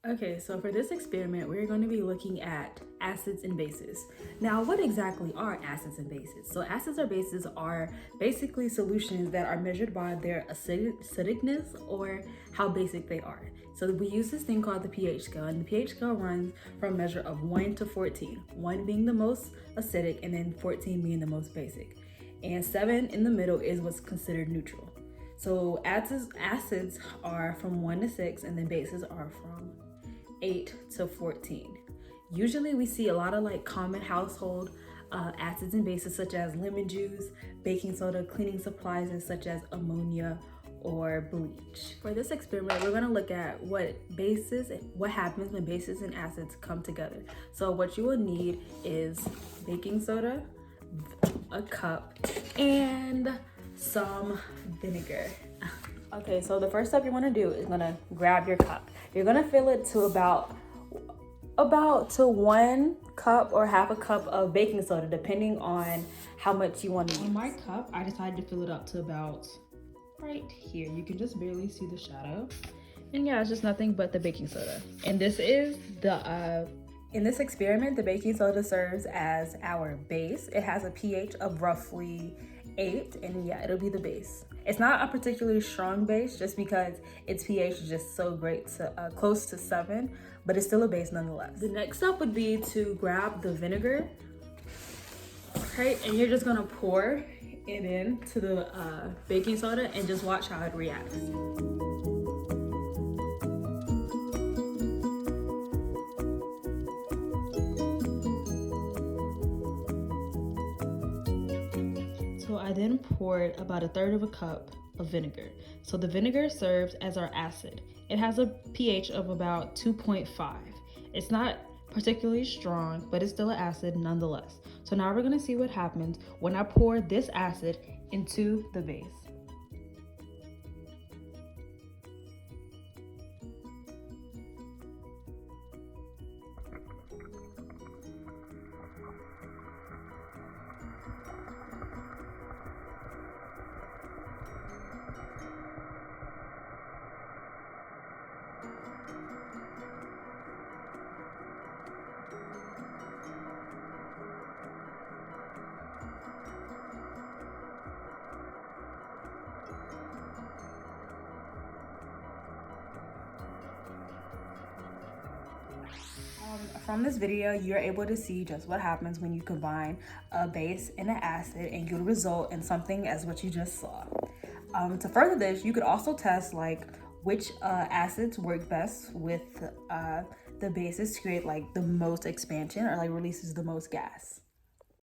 Okay, so for this experiment, we're going to be looking at acids and bases. Now, what exactly are acids and bases? So acids or bases are basically solutions that are measured by their acidicness or how basic they are. So we use this thing called the pH scale, and the pH scale runs from a measure of 1 to 14, 1 being the most acidic and then 14 being the most basic. And 7 in the middle is what's considered neutral. So acids are from 1 to 6, and then bases are from 8 to 14. Usually we see a lot of common household acids and bases such as lemon juice, baking soda, cleaning supplies, and such as ammonia or bleach. For this experiment, we're gonna look at what happens when bases and acids come together. So what you will need is baking soda, a cup, and some vinegar. Okay, so the first step you want to do is gonna grab your cup. You're gonna fill it to about 1 cup or half a cup of baking soda, depending on how much you want to use. On my cup, I decided to fill it up to about right here. You can just barely see the shadow. And yeah, it's just nothing but the baking soda. And this is in this experiment, the baking soda serves as our base. It has a pH of roughly 8, and yeah, it'll be the base. It's not a particularly strong base just because its pH is just so great, close to 7, but it's still a base nonetheless. The next step would be to grab the vinegar, okay, and you're just gonna pour it into the baking soda and just watch how it reacts. So I then poured about 1/3 of a cup of vinegar. So the vinegar serves as our acid. It has a pH of about 2.5. It's not particularly strong, but it's still an acid nonetheless. So now we're gonna see what happens when I pour this acid into the base. From this video, you're able to see just what happens when you combine a base and an acid, and you'll result in something as what you just saw. To further this, you could also test which acids work best with the bases to create the most expansion or releases the most gas.